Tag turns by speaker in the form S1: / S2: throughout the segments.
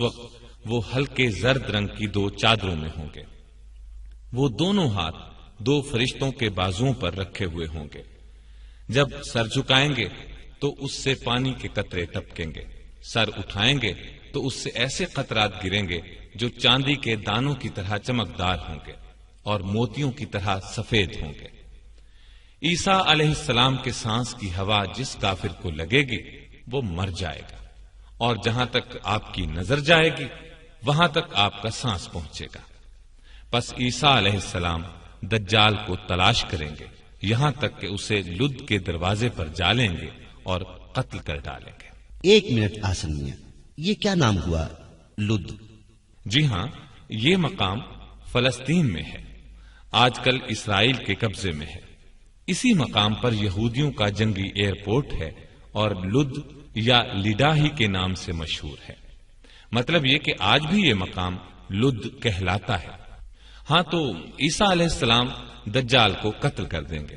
S1: وقت وہ ہلکے زرد رنگ کی 2 چادروں میں ہوں گے۔ وہ دونوں ہاتھ 2 فرشتوں کے بازوؤں پر رکھے ہوئے ہوں گے۔ جب سر جھکائیں گے تو اس سے پانی کے قطرے ٹپکیں گے، سر اٹھائیں گے تو اس سے ایسے قطرات گریں گے جو چاندی کے دانوں کی طرح چمکدار ہوں گے اور موتیوں کی طرح سفید ہوں گے۔ عیسیٰ علیہ السلام کے سانس کی ہوا جس کافر کو لگے گی وہ مر جائے گا، اور جہاں تک آپ کی نظر جائے گی وہاں تک آپ کا سانس پہنچے گا۔ پس عیسیٰ علیہ السلام دجال کو تلاش کریں گے یہاں تک کہ اسے لد کے دروازے پر جالیں گے اور قتل کر ڈالیں گے۔
S2: 1 منٹ آسن میاں، یہ کیا نام ہوا لد؟
S1: جی ہاں، یہ مقام فلسطین میں ہے، آج کل اسرائیل کے قبضے میں ہے۔ اسی مقام پر یہودیوں کا جنگی ایئرپورٹ ہے اور لد یا لڈاہی کے نام سے مشہور ہے۔ مطلب یہ کہ آج بھی یہ مقام لد کہلاتا ہے۔ ہاں، تو عیسیٰ علیہ السلام دجال کو قتل کر دیں گے،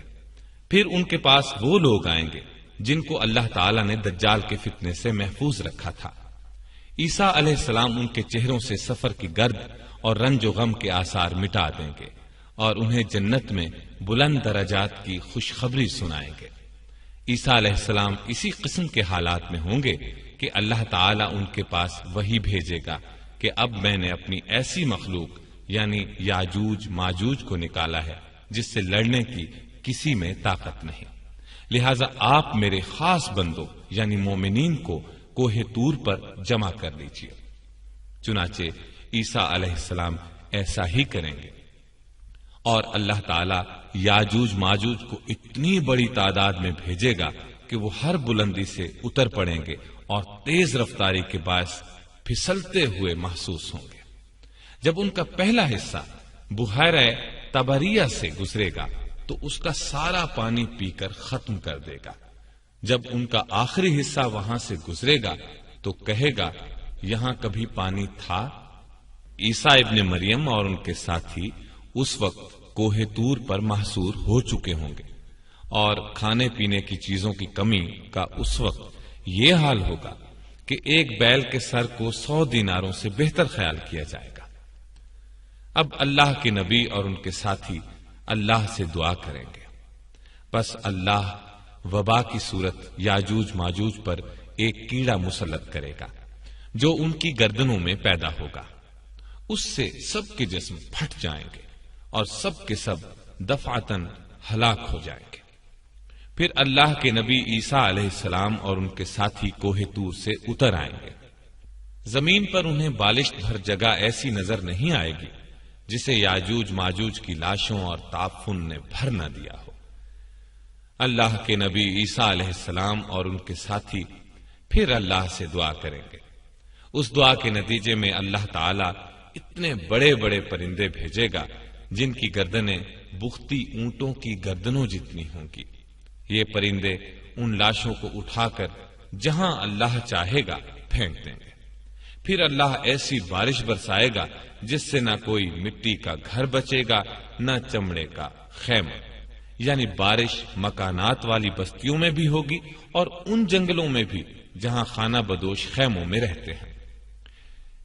S1: پھر ان کے پاس وہ لوگ آئیں گے جن کو اللہ تعالیٰ نے دجال کے فتنے سے محفوظ رکھا تھا۔ عیسیٰ علیہ السلام ان کے چہروں سے سفر کی گرد اور رنج و غم کے آثار مٹا دیں گے اور انہیں جنت میں بلند درجات کی خوشخبری سنائیں گے۔ عیسیٰ علیہ السلام اسی قسم کے حالات میں ہوں گے کہ اللہ تعالیٰ ان کے پاس وحی بھیجے گا کہ اب میں نے اپنی ایسی مخلوق یعنی یاجوج ماجوج کو نکالا ہے جس سے لڑنے کی کسی میں طاقت نہیں، لہذا آپ میرے خاص بندوں یعنی مومنین کو کوہ طور پر جمع کر لیجیے۔ چنانچہ عیسیٰ علیہ السلام ایسا ہی کریں گے، اور اللہ تعالیٰ یاجوج ماجوج کو اتنی بڑی تعداد میں بھیجے گا کہ وہ ہر بلندی سے اتر پڑیں گے اور تیز رفتاری کے باعث پھسلتے ہوئے محسوس ہوں گے۔ جب ان کا پہلا حصہ بحیرہ طبریہ سے گزرے گا تو اس کا سارا پانی پی کر ختم کر دے گا۔ جب ان کا آخری حصہ وہاں سے گزرے گا تو کہے گا یہاں کبھی پانی تھا؟ عیسیٰ ابن مریم اور ان کے ساتھی اس وقت کوہ طور پر محصور ہو چکے ہوں گے، اور کھانے پینے کی چیزوں کی کمی کا اس وقت یہ حال ہوگا کہ ایک بیل کے سر کو 100 دیناروں سے بہتر خیال کیا جائے گا۔ اب اللہ کے نبی اور ان کے ساتھی اللہ سے دعا کریں گے، بس اللہ وبا کی صورت یاجوج ماجوج پر ایک کیڑا مسلط کرے گا جو ان کی گردنوں میں پیدا ہوگا، اس سے سب کے جسم پھٹ جائیں گے اور سب کے سب دفعتاً ہلاک ہو جائیں گے۔ پھر اللہ کے نبی عیسیٰ علیہ السلام اور ان کے ساتھی کوہ طور سے اتر آئیں گے۔ زمین پر انہیں بالشت بھر جگہ ایسی نظر نہیں آئے گی جسے یاجوج ماجوج کی لاشوں اور تعفن نے بھر نہ دیا ہو۔ اللہ کے نبی عیسیٰ علیہ السلام اور ان کے ساتھی پھر اللہ سے دعا کریں گے۔ اس دعا کے نتیجے میں اللہ تعالیٰ اتنے بڑے بڑے پرندے بھیجے گا جن کی گردنیں بختی اونٹوں کی گردنوں جتنی ہوں گی۔ یہ پرندے ان لاشوں کو اٹھا کر جہاں اللہ چاہے گا پھینک دیں گے۔ پھر اللہ ایسی بارش برسائے گا جس سے نہ کوئی مٹی کا گھر بچے گا نہ چمڑے کا خیمہ، یعنی بارش مکانات والی بستیوں میں بھی ہوگی اور ان جنگلوں میں بھی جہاں خانہ بدوش خیموں میں رہتے ہیں۔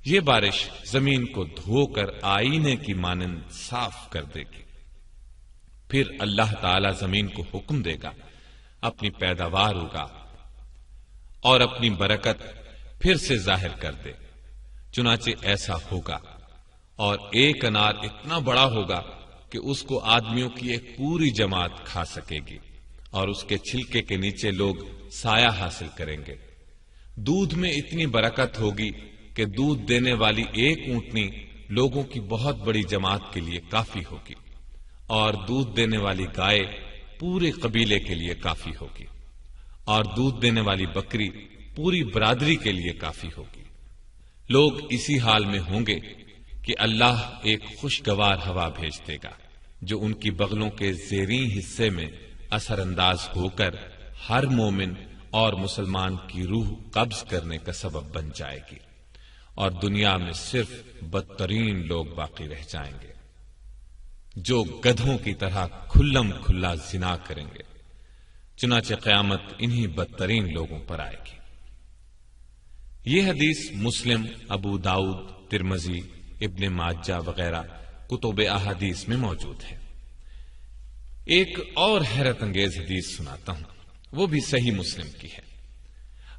S1: یہ بارش زمین کو دھو کر آئینے کی مانند صاف کر دے گی۔ پھر اللہ تعالی زمین کو حکم دے گا اپنی پیداوار اگا اور اپنی برکت پھر سے ظاہر کر دے۔ چنانچہ ایسا ہوگا، اور ایک انار اتنا بڑا ہوگا کہ اس کو آدمیوں کی ایک پوری جماعت کھا سکے گی، اور اس کے چھلکے کے نیچے لوگ سایہ حاصل کریں گے۔ دودھ میں اتنی برکت ہوگی کہ دودھ دینے والی ایک اونٹنی لوگوں کی بہت بڑی جماعت کے لیے کافی ہوگی، اور دودھ دینے والی گائے پورے قبیلے کے لیے کافی ہوگی، اور دودھ دینے والی بکری پوری برادری کے لیے کافی ہوگی۔ لوگ اسی حال میں ہوں گے کہ اللہ ایک خوشگوار ہوا بھیج دے گا جو ان کی بغلوں کے زیریں حصے میں اثر انداز ہو کر ہر مومن اور مسلمان کی روح قبض کرنے کا سبب بن جائے گی، اور دنیا میں صرف بدترین لوگ باقی رہ جائیں گے جو گدھوں کی طرح کھلم کھلا زنا کریں گے۔ چنانچہ قیامت انہی بدترین لوگوں پر آئے گی۔ یہ حدیث مسلم، ابو داؤد، ترمذی، ابن ماجہ وغیرہ کتب احادیث میں موجود ہے۔ ایک اور حیرت انگیز حدیث سناتا ہوں، وہ بھی صحیح مسلم کی ہے۔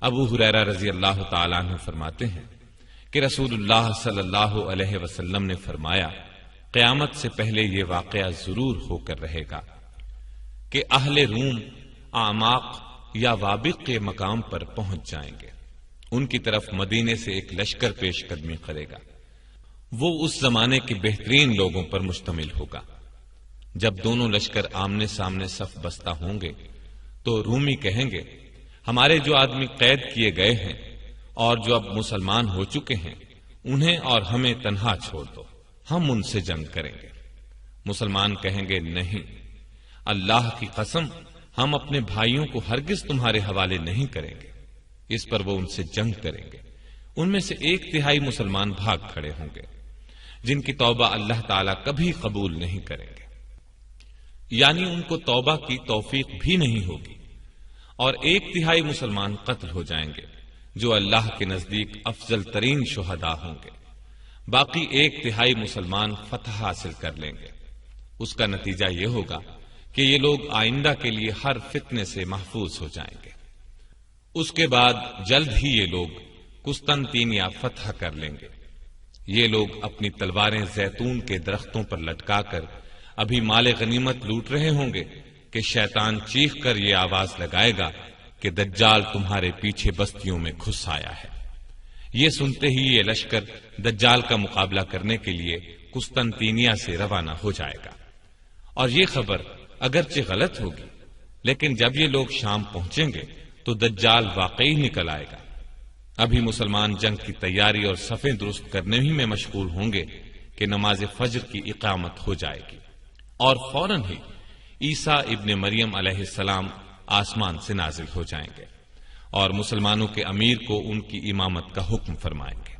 S1: ابو ہریرہ رضی اللہ تعالیٰ عنہ فرماتے ہیں کہ رسول اللہ صلی اللہ علیہ وسلم نے فرمایا، قیامت سے پہلے یہ واقعہ ضرور ہو کر رہے گا کہ اہل روم اعماق یا وابق کے مقام پر پہنچ جائیں گے۔ ان کی طرف مدینے سے ایک لشکر پیش قدمی کرے گا۔ وہ اس زمانے کے بہترین لوگوں پر مشتمل ہوگا۔ جب دونوں لشکر آمنے سامنے صف بستہ ہوں گے تو رومی کہیں گے، ہمارے جو آدمی قید کیے گئے ہیں اور جو اب مسلمان ہو چکے ہیں، انہیں اور ہمیں تنہا چھوڑ دو، ہم ان سے جنگ کریں گے۔ مسلمان کہیں گے، نہیں، اللہ کی قسم، ہم اپنے بھائیوں کو ہرگز تمہارے حوالے نہیں کریں گے۔ اس پر وہ ان سے جنگ کریں گے۔ ان میں سے 1/3 مسلمان بھاگ کھڑے ہوں گے، جن کی توبہ اللہ تعالیٰ کبھی قبول نہیں کریں گے، یعنی ان کو توبہ کی توفیق بھی نہیں ہوگی۔ اور 1/3 مسلمان قتل ہو جائیں گے، جو اللہ کے نزدیک افضل ترین شہداء ہوں گے۔ باقی 1/3 مسلمان فتح حاصل کر لیں گے۔ اس کا نتیجہ یہ ہوگا کہ یہ لوگ آئندہ کے لیے ہر فتنے سے محفوظ ہو جائیں گے۔ اس کے بعد جلد ہی یہ لوگ قسطنطینیہ فتح کر لیں گے۔ یہ لوگ اپنی تلواریں زیتون کے درختوں پر لٹکا کر ابھی مال غنیمت لوٹ رہے ہوں گے کہ شیطان چیخ کر یہ آواز لگائے گا کہ دجال تمہارے پیچھے بستیوں میں گھس آیا ہے۔ یہ سنتے ہی یہ لشکر دجال کا مقابلہ کرنے کے لیے قسطنطینیہ سے روانہ ہو جائے گا۔ اور یہ خبر اگرچہ غلط ہوگی، لیکن جب یہ لوگ شام پہنچیں گے تو دجال واقعی نکل آئے گا۔ ابھی مسلمان جنگ کی تیاری اور صفیں درست کرنے ہی میں مشغول ہوں گے کہ نماز فجر کی اقامت ہو جائے گی، اور فوراً ہی عیسیٰ ابن مریم علیہ السلام آسمان سے نازل ہو جائیں گے اور مسلمانوں کے امیر کو ان کی امامت کا حکم فرمائیں گے۔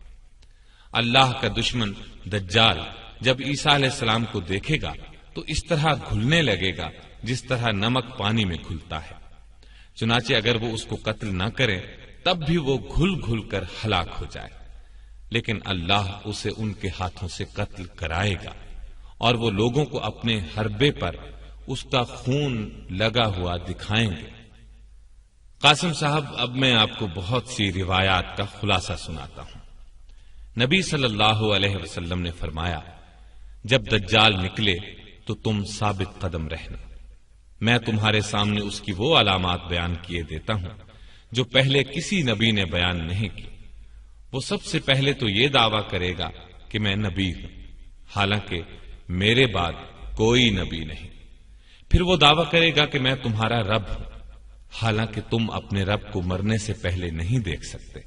S1: اللہ کا دشمن دجال جب عیسیٰ علیہ السلام کو دیکھے گا تو اس طرح گھلنے لگے گا جس طرح نمک پانی میں گھلتا ہے۔ چنانچہ اگر وہ اس کو قتل نہ کرے تب بھی وہ گھل گھل کر ہلاک ہو جائے، لیکن اللہ اسے ان کے ہاتھوں سے قتل کرائے گا، اور وہ لوگوں کو اپنے حربے پر اس کا خون لگا ہوا دکھائیں گے۔ قاسم صاحب، اب میں آپ کو بہت سی روایات کا خلاصہ سناتا ہوں۔ نبی صلی اللہ علیہ وسلم نے فرمایا، جب دجال نکلے تو تم ثابت قدم رہنا۔ میں تمہارے سامنے اس کی وہ علامات بیان کیے دیتا ہوں جو پہلے کسی نبی نے بیان نہیں کی۔ وہ سب سے پہلے تو یہ دعویٰ کرے گا کہ میں نبی ہوں، حالانکہ میرے بعد کوئی نبی نہیں۔ پھر وہ دعویٰ کرے گا کہ میں تمہارا رب ہوں، حالانکہ تم اپنے رب کو مرنے سے پہلے نہیں دیکھ سکتے۔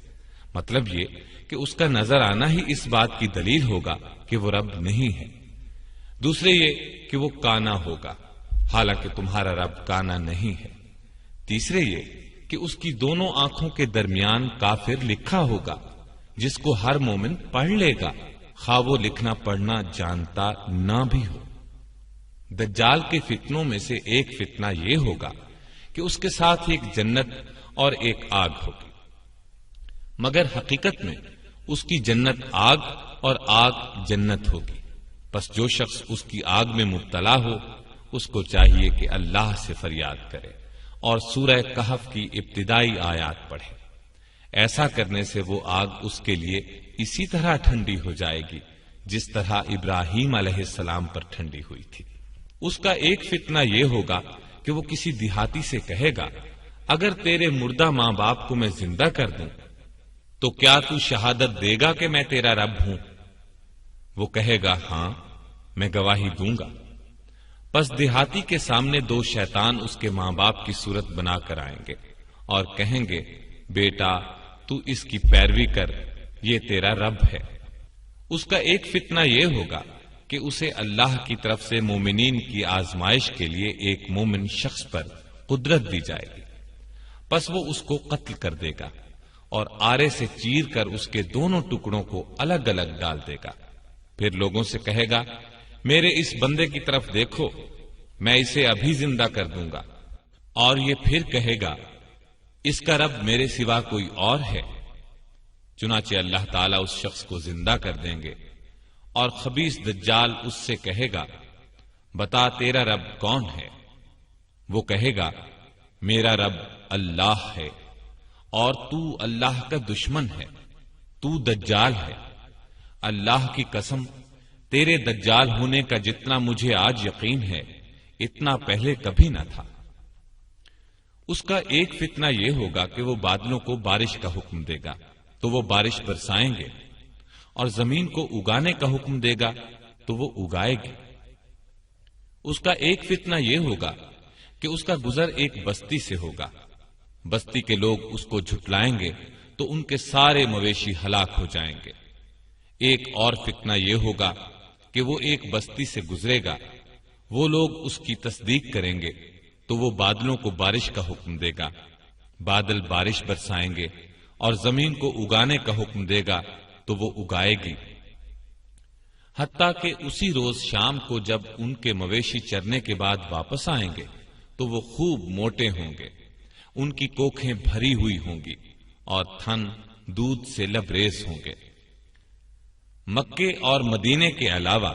S1: مطلب یہ کہ اس کا نظر آنا ہی اس بات کی دلیل ہوگا کہ وہ رب نہیں ہے۔ دوسرے یہ کہ وہ کانا ہوگا، حالانکہ تمہارا رب کانا نہیں ہے۔ تیسرے یہ کہ اس کی دونوں آنکھوں کے درمیان کافر لکھا ہوگا، جس کو ہر مومن پڑھ لے گا، خواہ وہ لکھنا پڑھنا جانتا نہ بھی ہو۔ دجال کے فتنوں میں سے ایک فتنہ یہ ہوگا کہ اس کے ساتھ ایک جنت اور ایک آگ ہوگی، مگر حقیقت میں اس کی جنت آگ اور آگ جنت ہوگی۔ بس جو شخص اس کی آگ میں مبتلا ہو اس کو چاہیے کہ اللہ سے فریاد کرے اور سورہ کہف کی ابتدائی آیات پڑھے۔ ایسا کرنے سے وہ آگ اس کے لیے اسی طرح ٹھنڈی ہو جائے گی جس طرح ابراہیم علیہ السلام پر ٹھنڈی ہوئی تھی۔ اس کا ایک فتنہ یہ ہوگا کہ وہ کسی دیہاتی سے کہے گا، اگر تیرے مردہ ماں باپ کو میں زندہ کر دوں تو کیا تو شہادت دے گا کہ میں تیرا رب ہوں؟ وہ کہے گا، ہاں، میں گواہی دوں گا۔ پس دیہاتی کے سامنے دو شیطان اس کے ماں باپ کی صورت بنا کر آئیں گے اور کہیں گے، بیٹا تو اس کی پیروی کر، یہ تیرا رب ہے۔ اس کا ایک فتنہ یہ ہوگا کہ اسے اللہ کی طرف سے مومنین کی آزمائش کے لیے ایک مومن شخص پر قدرت دی جائے گی، پس وہ اس کو قتل کر دے گا اور آرے سے چیر کر اس کے دونوں ٹکڑوں کو الگ الگ ڈال دے گا۔ پھر لوگوں سے کہے گا، میرے اس بندے کی طرف دیکھو، میں اسے ابھی زندہ کر دوں گا۔ اور یہ پھر کہے گا، اس کا رب میرے سوا کوئی اور ہے؟ چنانچہ اللہ تعالیٰ اس شخص کو زندہ کر دیں گے اور خبیث دجال اس سے کہے گا بتا تیرا رب کون ہے؟ وہ کہے گا میرا رب اللہ ہے اور تو اللہ کا دشمن ہے، تو دجال ہے۔ اللہ کی قسم تیرے دجال ہونے کا جتنا مجھے آج یقین ہے اتنا پہلے کبھی نہ تھا۔ اس کا ایک فتنہ یہ ہوگا کہ وہ بادلوں کو بارش کا حکم دے گا تو وہ بارش برسائیں گے، اور زمین کو اگانے کا حکم دے گا تو وہ اگائے گی۔ اس کا ایک فتنہ یہ ہوگا کہ اس کا گزر ایک بستی سے ہوگا، بستی کے لوگ اس کو جھٹلائیں گے تو ان کے سارے مویشی ہلاک ہو جائیں گے۔ ایک اور فتنہ یہ ہوگا کہ وہ ایک بستی سے گزرے گا، وہ لوگ اس کی تصدیق کریں گے تو وہ بادلوں کو بارش کا حکم دے گا، بادل بارش برسائیں گے، اور زمین کو اگانے کا حکم دے گا تو وہ اگائے گی۔ حتیٰ کہ اسی روز شام کو جب ان کے مویشی چرنے کے بعد واپس آئیں گے تو وہ خوب موٹے ہوں گے، ان کی کوکھیں بھری ہوئی ہوں گی اور تھن دودھ سے لبریز ہوں گے۔ مکے اور مدینے کے علاوہ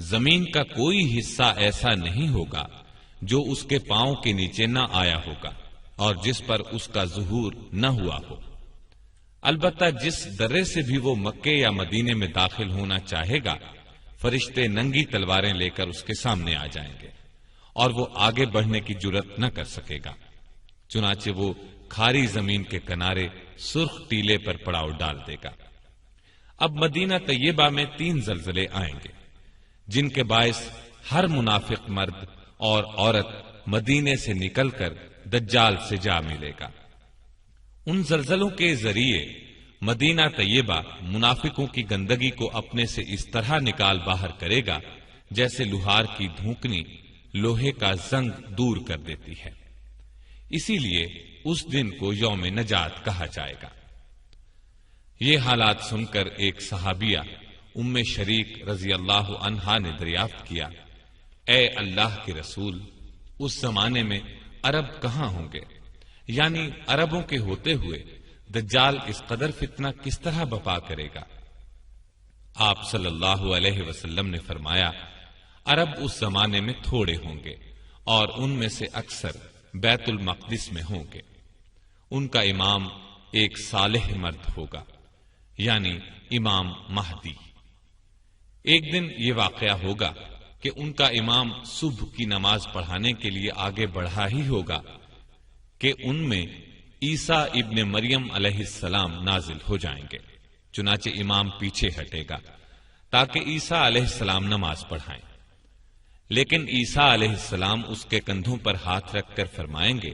S1: زمین کا کوئی حصہ ایسا نہیں ہوگا جو اس کے پاؤں کے نیچے نہ آیا ہوگا اور جس پر اس کا ظہور نہ ہوا ہو۔ البتہ جس درے سے بھی وہ مکے یا مدینے میں داخل ہونا چاہے گا، فرشتے ننگی تلواریں لے کر اس کے سامنے آ جائیں گے اور وہ آگے بڑھنے کی جرات نہ کر سکے گا۔ چنانچہ وہ کھاری زمین کے کنارے سرخ ٹیلے پر پڑاؤ ڈال دے گا۔ اب مدینہ طیبہ میں 3 زلزلے آئیں گے جن کے باعث ہر منافق مرد اور عورت مدینے سے نکل کر دجال سے جا ملے گا۔ ان زلزلوں کے ذریعے مدینہ طیبہ منافقوں کی گندگی کو اپنے سے اس طرح نکال باہر کرے گا جیسے لوہار کی دھونکنی لوہے کا زنگ دور کر دیتی ہے۔ اسی لیے اس دن کو یوم نجات کہا جائے گا۔ یہ حالات سن کر ایک صحابیہ ام شریک رضی اللہ عنہا نے دریافت کیا، اے اللہ کے رسول، اس زمانے میں عرب کہاں ہوں گے؟ یعنی عربوں کے ہوتے ہوئے دجال اس قدر فتنہ کس طرح بپا کرے گا؟ آپ صلی اللہ علیہ وسلم نے فرمایا، عرب اس زمانے میں تھوڑے ہوں گے اور ان میں سے اکثر بیت المقدس میں ہوں گے۔ ان کا امام ایک صالح مرد ہوگا، یعنی امام مہدی۔ ایک دن یہ واقعہ ہوگا کہ ان کا امام صبح کی نماز پڑھانے کے لیے آگے بڑھا ہی ہوگا کہ ان میں عیسیٰ ابن مریم علیہ السلام نازل ہو جائیں گے۔ چنانچہ امام پیچھے ہٹے گا تاکہ عیسیٰ علیہ السلام نماز پڑھائیں، لیکن عیسیٰ علیہ السلام اس کے کندھوں پر ہاتھ رکھ کر فرمائیں گے،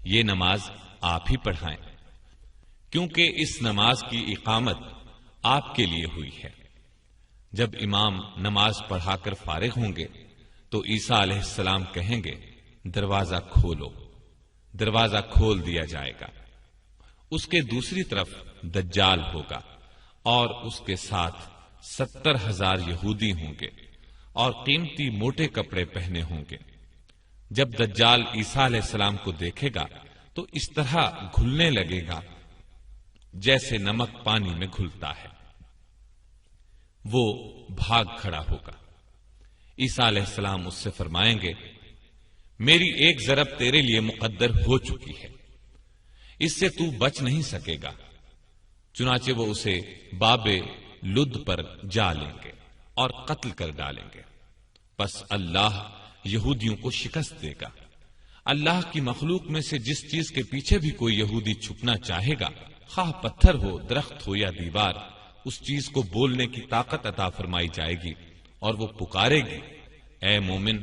S1: یہ نماز آپ ہی پڑھائیں، کیونکہ اس نماز کی اقامت آپ کے لیے ہوئی ہے۔ جب امام نماز پڑھا کر فارغ ہوں گے تو عیسیٰ علیہ السلام کہیں گے، دروازہ کھولو۔ دروازہ کھول دیا جائے گا۔ اس کے دوسری طرف دجال ہوگا اور اس کے ساتھ 70,000 یہودی ہوں گے اور قیمتی موٹے کپڑے پہنے ہوں گے۔ جب دجال عیسیٰ علیہ السلام کو دیکھے گا تو اس طرح گھلنے لگے گا جیسے نمک پانی میں گھلتا ہے۔ وہ بھاگ کھڑا ہوگا۔ عیسیٰ علیہ السلام اس سے فرمائیں گے، میری ایک ضرب تیرے لیے مقدر ہو چکی ہے، اس سے تو بچ نہیں سکے گا۔ چنانچہ وہ اسے باب لد پر جا لیں گے اور قتل کر ڈالیں گے۔ پس اللہ یہودیوں کو شکست دے گا۔ اللہ کی مخلوق میں سے جس چیز کے پیچھے بھی کوئی یہودی چھپنا چاہے گا، خواہ پتھر ہو، درخت ہو یا دیوار، اس چیز کو بولنے کی طاقت عطا فرمائی جائے گی اور وہ پکارے گی، اے مومن،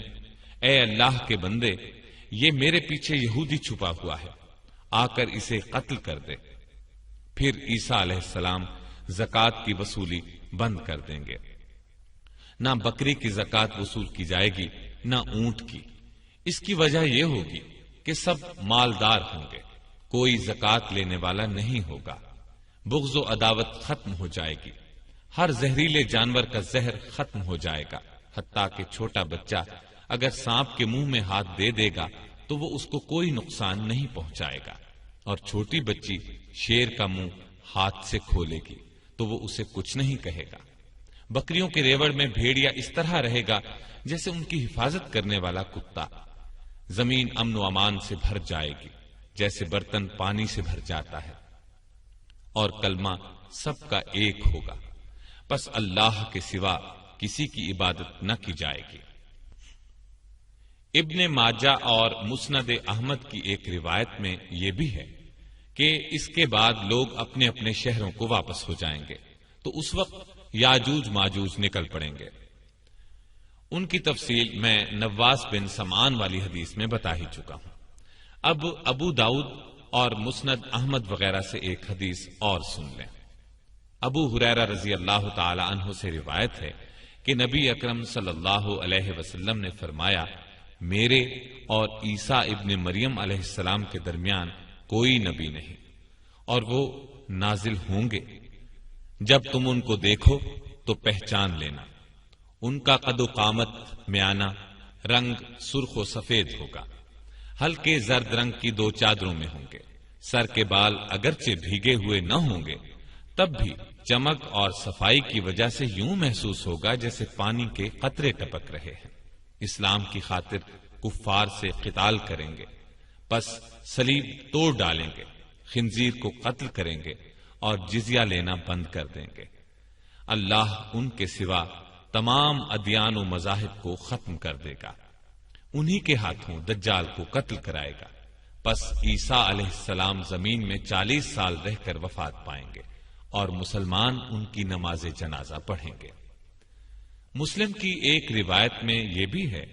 S1: اے اللہ کے بندے، یہ میرے پیچھے یہودی چھپا ہوا ہے، آ کر اسے قتل کر دے۔ پھر عیسیٰ علیہ السلام زکوٰۃ کی وصولی بند کر دیں گے۔ نہ بکری کی زکوٰۃ وصول کی جائے گی، نہ اونٹ کی۔ اس کی وجہ یہ ہوگی کہ سب مالدار ہوں گے، کوئی زکوٰۃ لینے والا نہیں ہوگا۔ بغض و عداوت ختم ہو جائے گی، ہر زہریلے جانور کا زہر ختم ہو جائے گا، حتیٰ کہ چھوٹا بچہ اگر سانپ کے منہ میں ہاتھ دے دے گا تو وہ اس کو کوئی نقصان نہیں پہنچائے گا، اور چھوٹی بچی شیر کا منہ ہاتھ سے کھولے گی تو وہ اسے کچھ نہیں کہے گا۔ بکریوں کے ریوڑ میں بھیڑیا اس طرح رہے گا جیسے ان کی حفاظت کرنے والا کتا۔ زمین امن و امان سے بھر جائے گی جیسے برتن پانی سے بھر جاتا ہے، اور کلمہ سب کا ایک ہوگا، پس اللہ کے سوا کسی کی عبادت نہ کی جائے گی۔ ابن ماجہ اور مسند احمد کی ایک روایت میں یہ بھی ہے کہ اس کے بعد لوگ اپنے اپنے شہروں کو واپس ہو جائیں گے، تو اس وقت یاجوج ماجوج نکل پڑیں گے۔ ان کی تفصیل میں نواس بن سمعان والی حدیث میں بتا ہی چکا ہوں۔ اب ابو داؤد اور مسند احمد وغیرہ سے ایک حدیث اور سن لیں۔ ابو ہریرہ رضی اللہ تعالی عنہ سے روایت ہے کہ نبی اکرم صلی اللہ علیہ وسلم نے فرمایا، میرے اور عیسیٰ ابن مریم علیہ السلام کے درمیان کوئی نبی نہیں، اور وہ نازل ہوں گے۔ جب تم ان کو دیکھو تو پہچان لینا، ان کا قد و قامت میانہ، رنگ سرخ و سفید ہوگا، ہلکے زرد رنگ کی 2 چادروں میں ہوں گے، سر کے بال اگرچہ بھیگے ہوئے نہ ہوں گے تب بھی چمک اور صفائی کی وجہ سے یوں محسوس ہوگا جیسے پانی کے قطرے ٹپک رہے ہیں۔ اسلام کی خاطر کفار سے قتال کریں گے، پس صلیب توڑ ڈالیں گے، خنزیر کو قتل کریں گے اور جزیہ لینا بند کر دیں گے۔ اللہ ان کے سوا تمام ادیان و مذاہب کو ختم کر دے گا، انہی کے ہاتھوں دجال کو قتل کرائے گا۔ پس عیسیٰ علیہ السلام زمین میں 40 سال رہ کر وفات پائیں گے اور مسلمان ان کی نماز جنازہ پڑھیں گے۔ مسلم کی ایک روایت میں یہ بھی ہے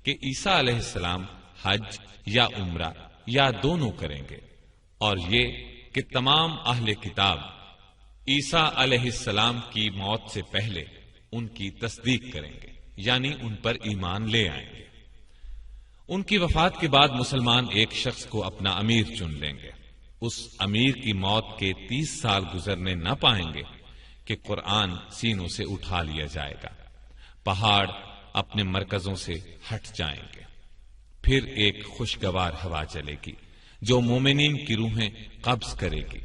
S1: کہ عیسیٰ علیہ السلام حج یا عمرہ یا دونوں کریں گے، اور یہ کہ تمام اہل کتاب عیسیٰ علیہ السلام کی موت سے پہلے ان کی تصدیق کریں گے، یعنی ان پر ایمان لے آئیں گے۔ ان کی وفات کے بعد مسلمان ایک شخص کو اپنا امیر چن لیں گے۔ اس امیر کی موت کے 30 سال گزرنے نہ پائیں گے کہ قرآن سینوں سے اٹھا لیا جائے گا، پہاڑ اپنے مرکزوں سے ہٹ جائیں گے، پھر ایک خوشگوار ہوا چلے گی جو مومنین کی روحیں قبض کرے گی،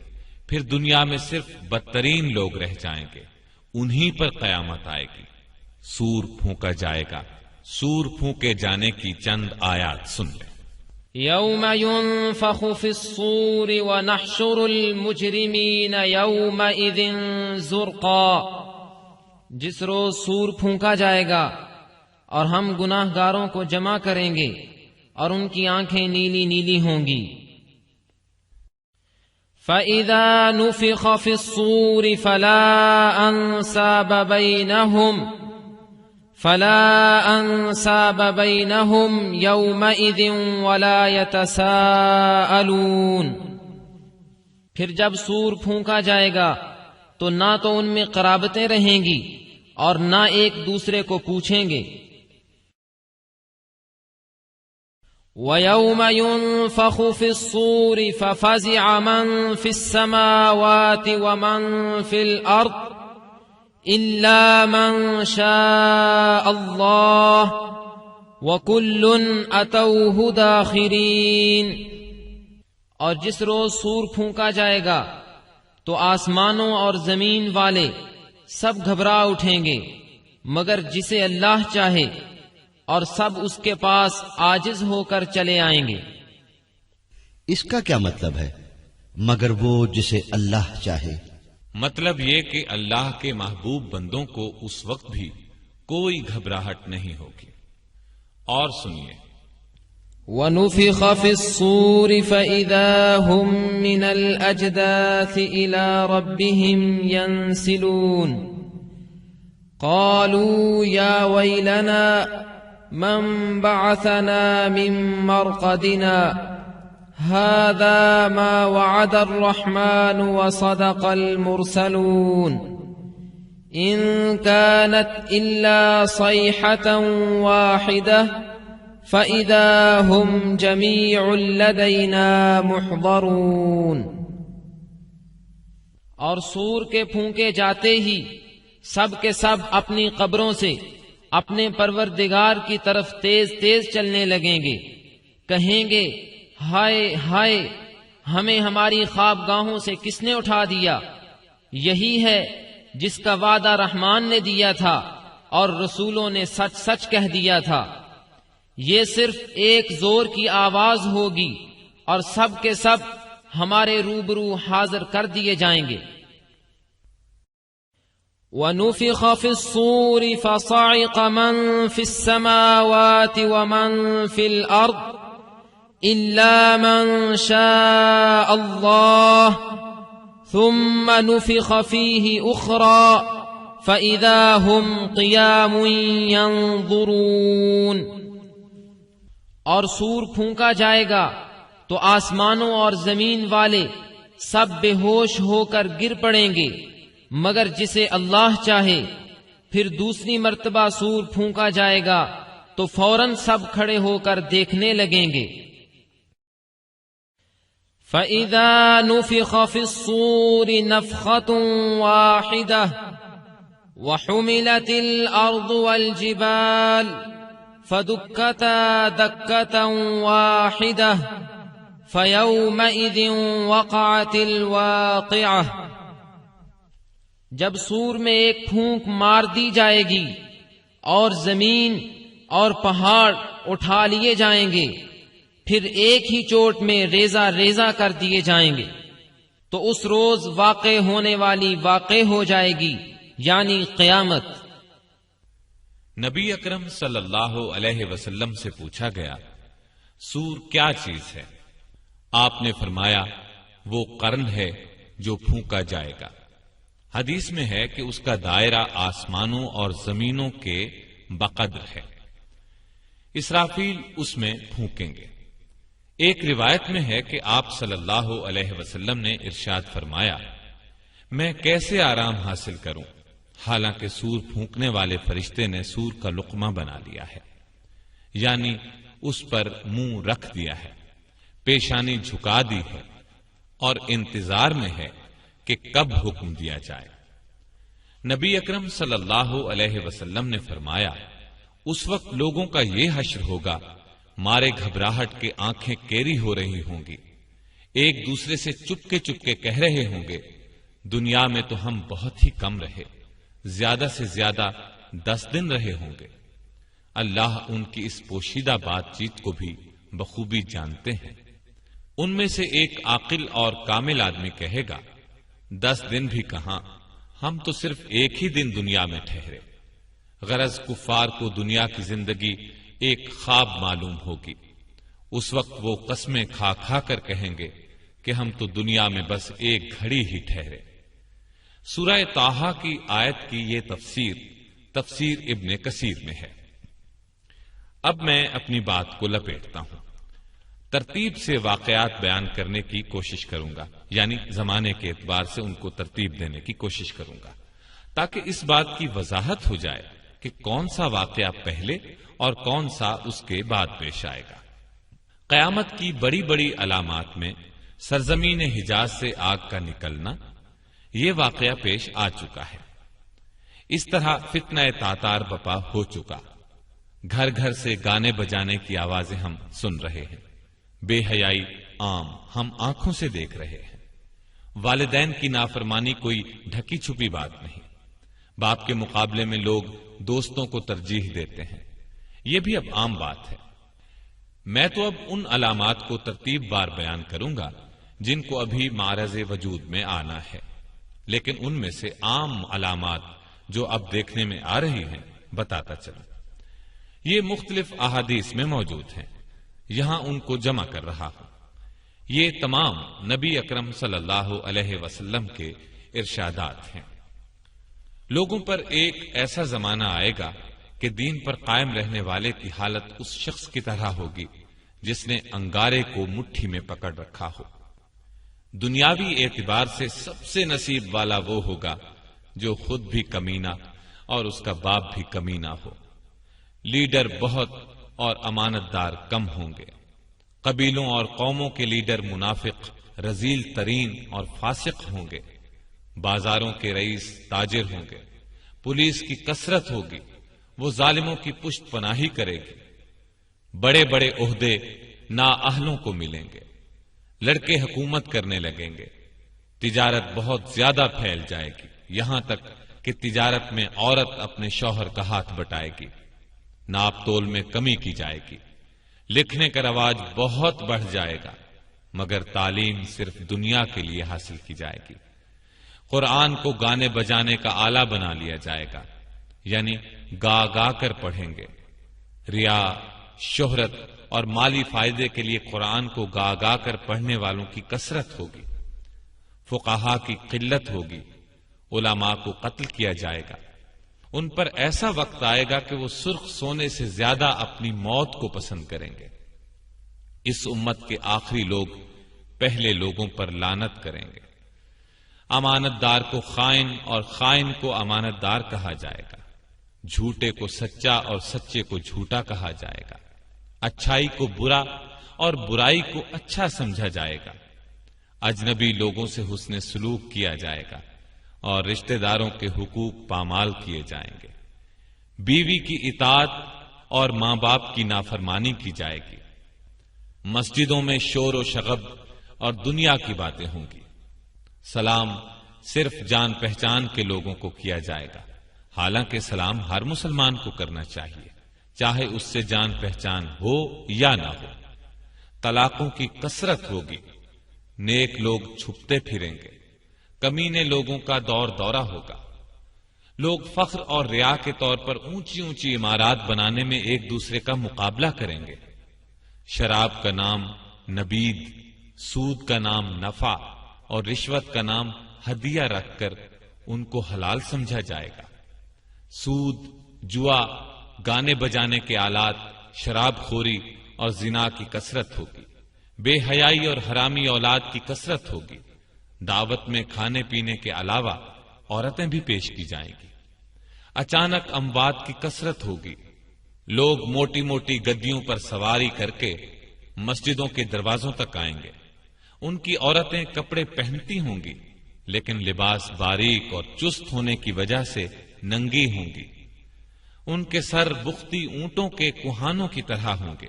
S1: پھر دنیا میں صرف بدترین لوگ رہ جائیں گے، انہی پر قیامت آئے گی، سور پھونکا جائے گا۔ سور پھونکے جانے کی چند آیات سن لیں۔
S3: یوم ينفخ في الصور ونحشر المجرمین یومئذ زرقا، جس روز سور پھونکا جائے گا اور ہم گناہ گاروں کو جمع کریں گے اور ان کی آنکھیں نیلی نیلی ہوں گی۔ فَإِذَا نُفِخَ فِي الصُّورِ فَلَا أَنْسَابَ بَيْنَهُمْ يَوْمَئِذٍ وَلَا يَتَسَاءَلُونَ، پھر جب سور پھونکا جائے گا تو نہ تو ان میں قرابتیں رہیں گی اور نہ ایک دوسرے کو پوچھیں گے۔ وَيَوْمَ يُنفَخُ فِي الصُّورِ فَفَزِعَ مَن فِي السَّمَاوَاتِ وَمَن فِي الْأَرْضِ إِلَّا مَن شَاءَ اللَّهُ وَكُلٌّ أَتَوْهُ دَاخِرِينَ، اور جس روز سور پھونکا جائے گا تو آسمانوں اور زمین والے سب گھبرا اٹھیں گے مگر جسے اللہ چاہے، اور سب اس کے پاس عاجز ہو کر چلے آئیں گے۔
S2: اس کا کیا مطلب ہے؟ مگر وہ جسے اللہ چاہے۔
S1: مطلب یہ کہ اللہ کے محبوب بندوں کو اس وقت بھی کوئی گھبراہٹ نہیں ہوگی۔ اور سنیے،
S3: وَنُفِخَ فِي الصُّورِ فَإِذَا هُم مِّنَ الْأَجْدَاثِ إِلَى رَبِّهِمْ يَنْسِلُونَ قَالُوا يَا وَيْلَنَا مَنْ بَعَثَنَا مِنْ مَرْقَدِنَا هَذَا مَا وَعَدَ الرَّحْمَنُ وَصَدَقَ الْمُرْسَلُونَ إِنْ كَانَتْ إِلَّا صَيْحَةً وَاحِدَةً فَإِذَا هُمْ جَمِيعٌ لَدَيْنَا مُحْضَرُونَ، اور سور کے پھونکے جاتے ہی سب کے سب اپنی قبروں سے اپنے پروردگار کی طرف تیز تیز چلنے لگیں گے، کہیں گے ہائے ہائے، ہمیں ہماری خوابگاہوں سے کس نے اٹھا دیا یہی ہے جس کا وعدہ رحمان نے دیا تھا اور رسولوں نے سچ سچ کہہ دیا تھا۔ یہ صرف ایک زور کی آواز ہوگی اور سب کے سب ہمارے روبرو حاضر کر دیے جائیں گے۔ وَنُفِخَ فِي الصُّورِ فَصَعِقَ مَن فِي السَّمَاوَاتِ وَمَن فِي الْأَرْضِ إِلَّا مَن شَاءَ اللَّهُ ثُمَّ نُفِخَ فِيهِ أُخْرَى فَإِذَا هُمْ قِيَامٌ يَنظُرُونَ۔ اور سور پھونکا جائے گا تو آسمانوں اور زمین والے سب بے ہوش ہو کر گر پڑیں گے مگر جسے اللہ چاہے۔ پھر دوسری مرتبہ سور پھونکا جائے گا تو فوراً سب کھڑے ہو کر دیکھنے لگیں گے۔ فَإِذَا نُفِخَ فِي الصُّورِ نَفْخَةٌ وَاحِدَةٌ وَحُمِلَتِ الْأَرْضُ وَالْجِبَالُ فَدُكَّتَا دَكَّةً وَاحِدَةً فَيَوْمَئِذٍ وَقَعَتِ الْوَاقِعَةُ۔ جب سور میں ایک پھونک مار دی جائے گی اور زمین اور پہاڑ اٹھا لیے جائیں گے، پھر ایک ہی چوٹ میں ریزہ ریزہ کر دیے جائیں گے، تو اس روز واقع ہونے والی واقع ہو جائے گی، یعنی قیامت۔
S1: نبی اکرم صلی اللہ علیہ وسلم سے پوچھا گیا، سور کیا چیز ہے؟ آپ نے فرمایا، وہ قرن ہے جو پھونکا جائے گا۔ حدیث میں ہے کہ اس کا دائرہ آسمانوں اور زمینوں کے بقدر ہے۔ اسرافیل اس میں پھونکیں گے۔ ایک روایت میں ہے کہ آپ صلی اللہ علیہ وسلم نے ارشاد فرمایا، میں کیسے آرام حاصل کروں حالانکہ سور پھونکنے والے فرشتے نے سور کا لقمہ بنا لیا ہے، یعنی اس پر منہ رکھ دیا ہے، پیشانی جھکا دی ہے اور انتظار میں ہے کہ کب حکم دیا جائے۔ نبی اکرم صلی اللہ علیہ وسلم نے فرمایا، اس وقت لوگوں کا یہ حشر ہوگا، مارے گھبراہٹ کے آنکھیں کیری ہو رہی ہوں گی، ایک دوسرے سے چپکے کہہ رہے ہوں گے، دنیا میں تو ہم بہت ہی کم رہے، زیادہ سے زیادہ 10 دن رہے ہوں گے۔ اللہ ان کی اس پوشیدہ بات چیت کو بھی بخوبی جانتے ہیں۔ ان میں سے ایک عاقل اور کامل آدمی کہے گا، 10 دن بھی کہاں، ہم تو صرف ایک ہی دن دنیا میں ٹھہرے۔ غرض کفار کو دنیا کی زندگی ایک خواب معلوم ہوگی۔ اس وقت وہ قسمیں کھا کھا کر کہیں گے کہ ہم تو دنیا میں بس ایک گھڑی ہی ٹھہرے۔ سورہ طٰہٰ کی آیت کی یہ تفسیر ابن کثیر میں ہے۔ اب میں اپنی بات کو لپیٹتا ہوں، ترتیب سے واقعات بیان کرنے کی کوشش کروں گا، یعنی زمانے کے اعتبار سے ان کو ترتیب دینے کی کوشش کروں گا، تاکہ اس بات کی وضاحت ہو جائے کہ کون سا واقعہ پہلے اور کون سا اس کے بعد پیش آئے گا۔ قیامت کی بڑی بڑی علامات میں سرزمین حجاز سے آگ کا نکلنا، یہ واقعہ پیش آ چکا ہے۔ اس طرح فتنہ تاتار بپا ہو چکا، گھر گھر سے گانے بجانے کی آوازیں ہم سن رہے ہیں، بے حیائی عام ہم آنکھوں سے دیکھ رہے ہیں، والدین کی نافرمانی کوئی ڈھکی چھپی بات نہیں، باپ کے مقابلے میں لوگ دوستوں کو ترجیح دیتے ہیں، یہ بھی اب عام بات ہے۔ میں تو اب ان علامات کو ترتیب بار بیان کروں گا جن کو ابھی معرض وجود میں آنا ہے، لیکن ان میں سے عام علامات جو اب دیکھنے میں آ رہی ہیں بتاتا چلوں۔ یہ مختلف احادیث میں موجود ہیں، یہاں ان کو جمع کر رہا ہوں۔ یہ تمام نبی اکرم صلی اللہ علیہ وسلم کے ارشادات ہیں۔ لوگوں پر ایک ایسا زمانہ آئے گا کہ دین پر قائم رہنے والے کی حالت اس شخص کی طرح ہوگی جس نے انگارے کو مٹھی میں پکڑ رکھا ہو۔ دنیاوی اعتبار سے سب سے نصیب والا وہ ہوگا جو خود بھی کمینہ اور اس کا باپ بھی کمینہ ہو۔ لیڈر بہت اور امانت دار کم ہوں گے، قبیلوں اور قوموں کے لیڈر منافق، رذیل ترین اور فاسق ہوں گے، بازاروں کے رئیس تاجر ہوں گے، پولیس کی کثرت ہوگی، وہ ظالموں کی پشت پناہی کرے گی، بڑے بڑے عہدے نااہلوں کو ملیں گے، لڑکے حکومت کرنے لگیں گے، تجارت بہت زیادہ پھیل جائے گی، یہاں تک کہ تجارت میں عورت اپنے شوہر کا ہاتھ بٹائے گی، ناپ تول میں کمی کی جائے گی، لکھنے کا رواج بہت بڑھ جائے گا، مگر تعلیم صرف دنیا کے لیے حاصل کی جائے گی۔ قرآن کو گانے بجانے کا آلہ بنا لیا جائے گا، یعنی گا گا کر پڑھیں گے۔ ریا، شہرت اور مالی فائدے کے لیے قرآن کو گا گا کر پڑھنے والوں کی کثرت ہوگی، فقہا کی قلت ہوگی، علماء کو قتل کیا جائے گا۔ ان پر ایسا وقت آئے گا کہ وہ سرخ سونے سے زیادہ اپنی موت کو پسند کریں گے۔ اس امت کے آخری لوگ پہلے لوگوں پر لعنت کریں گے۔ امانت دار کو خائن اور خائن کو امانت دار کہا جائے گا، جھوٹے کو سچا اور سچے کو جھوٹا کہا جائے گا، اچھائی کو برا اور برائی کو اچھا سمجھا جائے گا، اجنبی لوگوں سے حسن سلوک کیا جائے گا اور رشتہ داروں کے حقوق پامال کیے جائیں گے، بیوی کی اطاعت اور ماں باپ کی نافرمانی کی جائے گی، مسجدوں میں شور و شغب اور دنیا کی باتیں ہوں گی، سلام صرف جان پہچان کے لوگوں کو کیا جائے گا، حالانکہ سلام ہر مسلمان کو کرنا چاہیے، چاہے اس سے جان پہچان ہو یا نہ ہو۔ طلاقوں کی کثرت ہوگی، نیک لوگ چھپتے پھریں گے، کمینے لوگوں کا دور دورہ ہوگا، لوگ فخر اور ریا کے طور پر اونچی اونچی عمارات بنانے میں ایک دوسرے کا مقابلہ کریں گے، شراب کا نام نبید، سود کا نام نفع اور رشوت کا نام ہدیہ رکھ کر ان کو حلال سمجھا جائے گا۔ سود، جوا، گانے بجانے کے آلات، شراب خوری اور زنا کی کثرت ہوگی، بے حیائی اور حرامی اولاد کی کثرت ہوگی، دعوت میں کھانے پینے کے علاوہ عورتیں بھی پیش کی جائیں گی، اچانک اموات کی کثرت ہوگی، لوگ موٹی موٹی گدیوں پر سواری کر کے مسجدوں کے دروازوں تک آئیں گے، ان کی عورتیں کپڑے پہنتی ہوں گی لیکن لباس باریک اور چست ہونے کی وجہ سے ننگی ہوں گی، ان کے سر بختی اونٹوں کے کوہانوں کی طرح ہوں گے،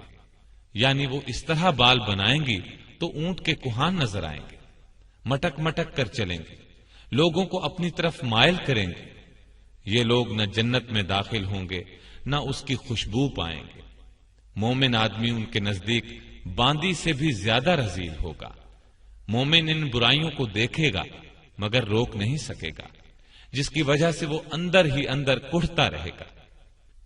S1: یعنی وہ اس طرح بال بنائیں گی تو اونٹ کے کوہان نظر آئیں گے، مٹک مٹک کر چلیں گے، لوگوں کو اپنی طرف مائل کریں گے، یہ لوگ نہ جنت میں داخل ہوں گے نہ اس کی خوشبو پائیں گے، مومن آدمی ان کے نزدیک باندی سے بھی زیادہ رذیل ہوگا، مومن ان برائیوں کو دیکھے گا مگر روک نہیں سکے گا، جس کی وجہ سے وہ اندر ہی اندر کڑھتا رہے گا۔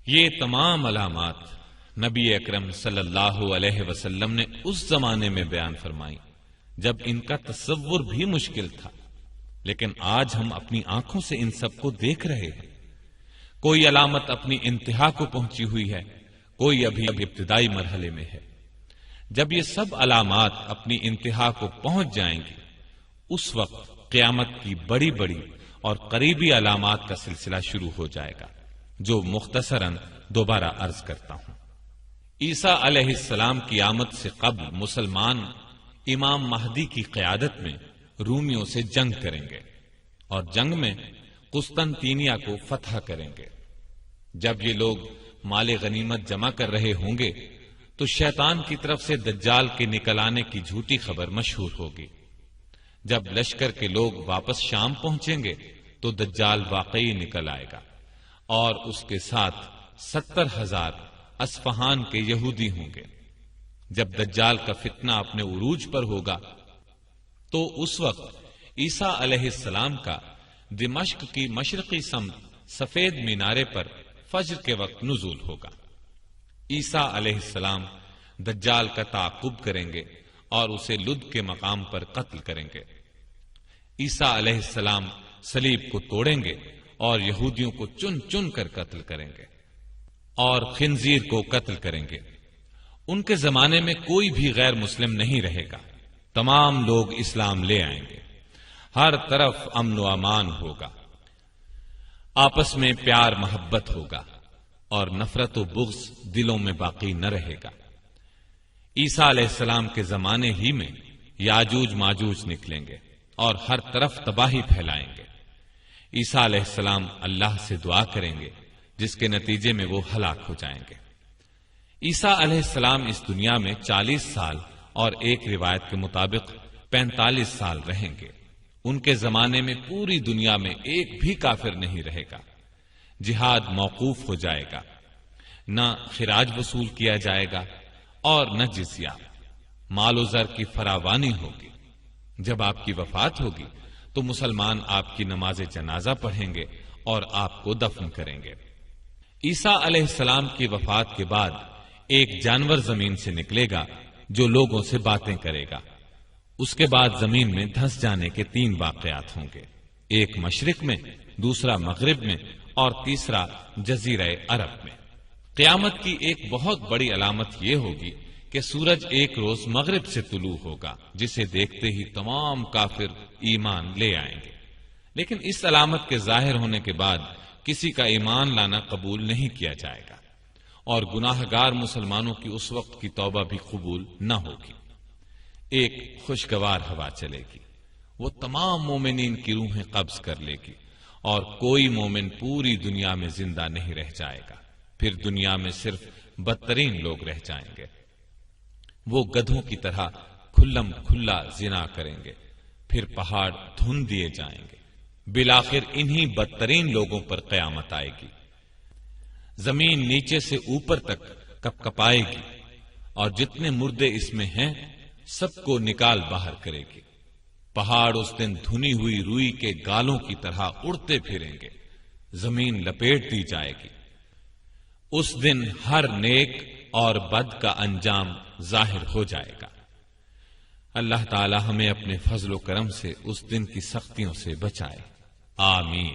S1: یہ تمام علامات نبی اکرم صلی اللہ علیہ وسلم نے اس زمانے میں بیان فرمائی جب ان کا تصور بھی مشکل تھا، لیکن آج ہم اپنی آنکھوں سے ان سب کو دیکھ رہے ہیں۔ کوئی علامت اپنی انتہا کو پہنچی ہوئی ہے، کوئی ابھی ابتدائی مرحلے میں ہے۔ جب یہ سب علامات اپنی انتہا کو پہنچ جائیں گی، اس وقت قیامت کی بڑی بڑی اور قریبی علامات کا سلسلہ شروع ہو جائے گا، جو مختصراً دوبارہ عرض کرتا ہوں۔ عیسیٰ علیہ السلام کی آمد سے قبل مسلمان امام مہدی کی قیادت میں رومیوں سے جنگ کریں گے اور جنگ میں قسطنطینیہ کو فتح کریں گے۔ جب یہ لوگ مال غنیمت جمع کر رہے ہوں گے تو شیطان کی طرف سے دجال کے نکل آنے کی جھوٹی خبر مشہور ہوگی۔ جب لشکر کے لوگ واپس شام پہنچیں گے تو دجال واقعی نکل آئے گا اور اس کے ساتھ 70,000 اصفہان کے یہودی ہوں گے۔ جب دجال کا فتنہ اپنے عروج پر ہوگا تو اس وقت عیسیٰ علیہ السلام کا دمشق کی مشرقی سمت سفید مینارے پر فجر کے وقت نزول ہوگا۔ عیسیٰ علیہ السلام دجال کا تعاقب کریں گے اور اسے لد کے مقام پر قتل کریں گے۔ عیسیٰ علیہ السلام صلیب کو توڑیں گے اور یہودیوں کو چن چن کر قتل کریں گے اور خنزیر کو قتل کریں گے۔ ان کے زمانے میں کوئی بھی غیر مسلم نہیں رہے گا، تمام لوگ اسلام لے آئیں گے، ہر طرف امن و امان ہوگا، آپس میں پیار محبت ہوگا اور نفرت و بغض دلوں میں باقی نہ رہے گا۔ عیسیٰ علیہ السلام کے زمانے ہی میں یاجوج ماجوج نکلیں گے اور ہر طرف تباہی پھیلائیں گے۔ عیسیٰ علیہ السلام اللہ سے دعا کریں گے جس کے نتیجے میں وہ ہلاک ہو جائیں گے۔ عیسیٰ علیہ السلام اس دنیا میں 40 سال اور ایک روایت کے مطابق 45 سال رہیں گے۔ ان کے زمانے میں پوری دنیا میں ایک بھی کافر نہیں رہے گا، جہاد موقوف ہو جائے گا، نہ خراج وصول کیا جائے گا اور نہ جزیہ، مال و زر کی فراوانی ہوگی۔ جب آپ کی وفات ہوگی تو مسلمان آپ کی نماز جنازہ پڑھیں گے اور آپ کو دفن کریں گے۔ عیسیٰ علیہ السلام کی وفات کے بعد ایک جانور زمین سے نکلے گا جو لوگوں سے باتیں کرے گا۔ اس کے بعد زمین میں دھنس جانے کے 3 واقعات ہوں گے، ایک مشرق میں، دوسرا مغرب میں اور تیسرا جزیرہ عرب میں۔ قیامت کی ایک بہت بڑی علامت یہ ہوگی کہ سورج ایک روز مغرب سے طلوع ہوگا، جسے دیکھتے ہی تمام کافر ایمان لے آئیں گے، لیکن اس علامت کے ظاہر ہونے کے بعد کسی کا ایمان لانا قبول نہیں کیا جائے گا، اور گناہ گار مسلمانوں کی اس وقت کی توبہ بھی قبول نہ ہوگی۔ ایک خوشگوار ہوا چلے گی، وہ تمام مومنین کی روحیں قبض کر لے گی، اور کوئی مومن پوری دنیا میں زندہ نہیں رہ جائے گا۔ پھر دنیا میں صرف بدترین لوگ رہ جائیں گے۔ وہ گدھوں کی طرح کھلم کھلا زنا کریں گے، پھر پہاڑ دھن دیے جائیں گے۔ بالآخر انہی بدترین لوگوں پر قیامت آئے گی۔ زمین نیچے سے اوپر تک کپ کپائے گی، اور جتنے مردے اس میں ہیں سب کو نکال باہر کرے گی۔ پہاڑ اس دن دھنی ہوئی روئی کے گالوں کی طرح اڑتے پھریں گے، زمین لپیٹ دی جائے گی۔ اس دن ہر نیک اور بد کا انجام ظاہر ہو جائے گا۔ اللہ تعالی ہمیں اپنے فضل و کرم سے اس دن کی سختیوں سے بچائے، آمین۔